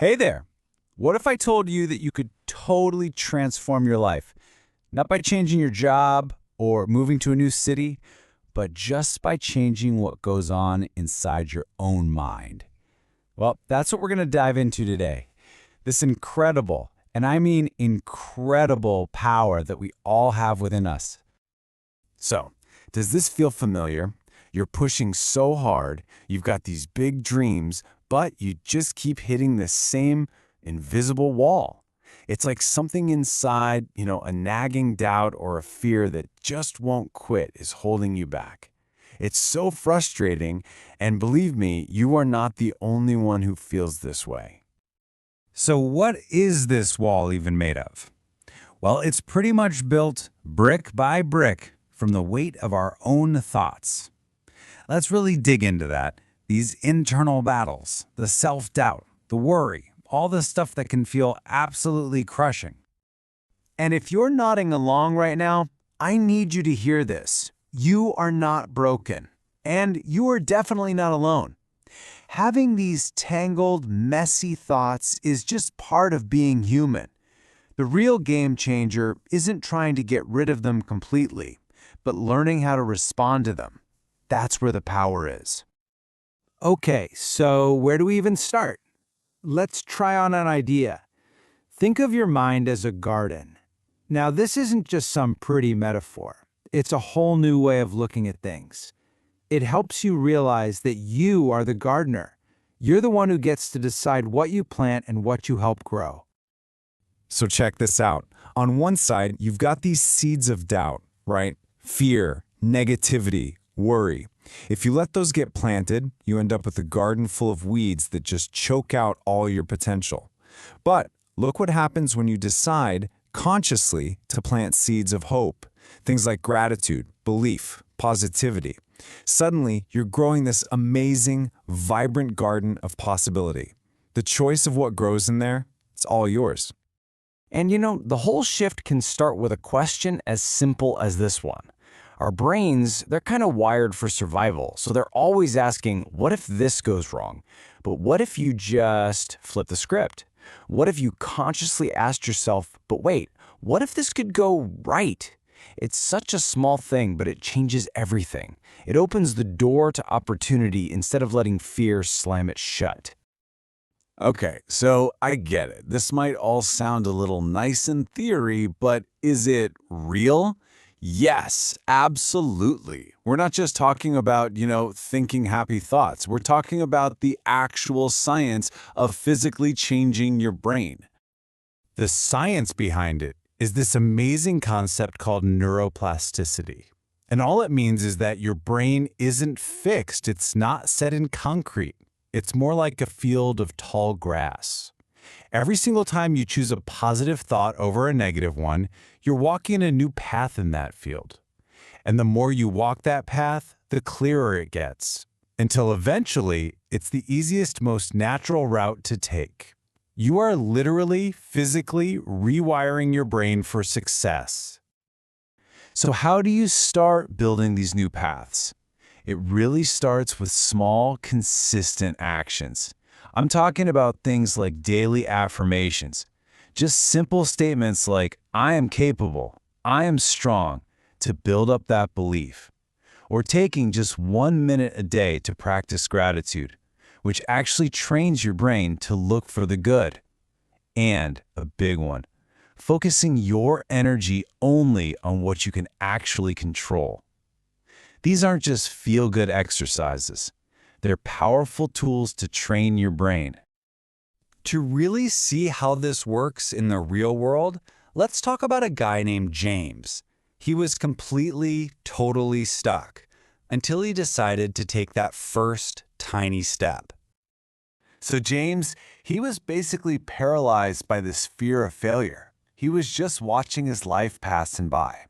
Hey there. What if I told you that you could totally transform your life? Not by changing your job or moving to a new city, but just by changing what goes on inside your own mind. Well, that's what we're going to dive into today. This incredible, and I mean incredible power that we all have within us. So, does this feel familiar? You're pushing so hard, you've got these big dreams, but you just keep hitting the same invisible wall. It's like something inside, a nagging doubt or a fear that just won't quit is holding you back. It's so frustrating, and believe me, you are not the only one who feels this way. So what is this wall even made of? Well, it's pretty much built brick by brick from the weight of our own thoughts. Let's really dig into that. These internal battles, the self-doubt, the worry, all the stuff that can feel absolutely crushing. And if you're nodding along right now, I need you to hear this. You are not broken, and you are definitely not alone. Having these tangled, messy thoughts is just part of being human. The real game changer isn't trying to get rid of them completely, but learning how to respond to them. That's where the power is. Okay, so where do we even start? Let's try on an idea. Think of your mind as a garden. Now, this isn't just some pretty metaphor. It's a whole new way of looking at things. It helps you realize that you are the gardener. You're the one who gets to decide what you plant and what you help grow. So check this out. On one side, you've got these seeds of doubt, right? Fear, negativity, worry. If you let those get planted, you end up with a garden full of weeds that just choke out all your potential. But look what happens when you decide consciously to plant seeds of hope. Things like gratitude, belief, positivity. Suddenly, you're growing this amazing, vibrant garden of possibility. The choice of what grows in there, it's all yours. And the whole shift can start with a question as simple as this one. Our brains, they're kind of wired for survival, so they're always asking, what if this goes wrong? But what if you just flip the script? What if you consciously asked yourself, but wait, what if this could go right? It's such a small thing, but it changes everything. It opens the door to opportunity instead of letting fear slam it shut. Okay, so I get it. This might all sound a little nice in theory, but is it real? Yes, absolutely. We're not just talking about, thinking happy thoughts. We're talking about the actual science of physically changing your brain. The science behind it is this amazing concept called neuroplasticity. And all it means is that your brain isn't fixed. It's not set in concrete. It's more like a field of tall grass. Every single time you choose a positive thought over a negative one, you're walking a new path in that field. And the more you walk that path, the clearer it gets, until eventually it's the easiest, most natural route to take. You are literally, physically rewiring your brain for success. So how do you start building these new paths? It really starts with small, consistent actions. I'm talking about things like daily affirmations. Just simple statements like, I am capable, I am strong, to build up that belief. Or taking just 1 minute a day to practice gratitude, which actually trains your brain to look for the good. And a big one, focusing your energy only on what you can actually control. These aren't just feel-good exercises. They're powerful tools to train your brain. To really see how this works in the real world, let's talk about a guy named James. He was completely, totally stuck until he decided to take that first tiny step. So James, he was basically paralyzed by this fear of failure. He was just watching his life passing by.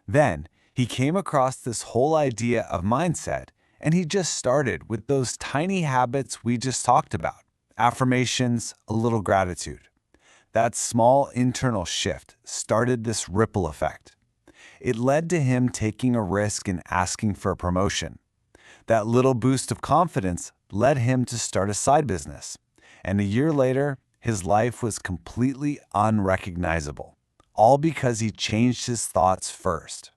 Then, he came across this whole idea of mindset, and he just started with those tiny habits we just talked about. Affirmations, a little gratitude. That small internal shift started this ripple effect. It led to him taking a risk and asking for a promotion. That little boost of confidence led him to start a side business. And a year later, his life was completely unrecognizable, all because he changed his thoughts first.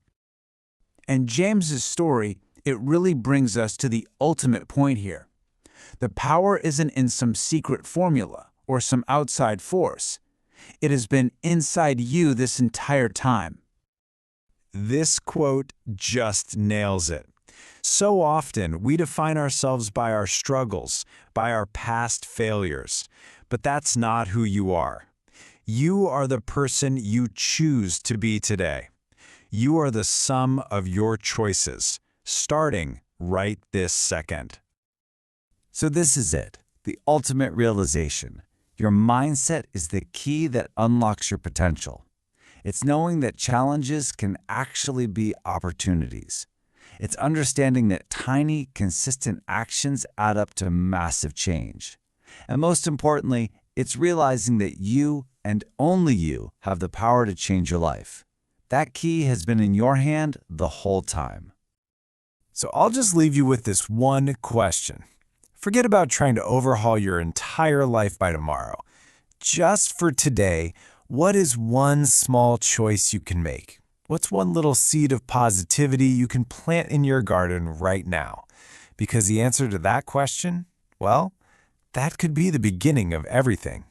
And James's story, it really brings us to the ultimate point here. The power isn't in some secret formula or some outside force. It has been inside you this entire time. This quote just nails it. So often, we define ourselves by our struggles, by our past failures. But that's not who you are. You are the person you choose to be today. You are the sum of your choices, starting right this second. So this is it, the ultimate realization. Your mindset is the key that unlocks your potential. It's knowing that challenges can actually be opportunities. It's understanding that tiny, consistent actions add up to massive change. And most importantly, it's realizing that you and only you have the power to change your life. That key has been in your hand the whole time. So I'll just leave you with this one question. Forget about trying to overhaul your entire life by tomorrow. Just for today, what is one small choice you can make? What's one little seed of positivity you can plant in your garden right now? Because the answer to that question, well, that could be the beginning of everything.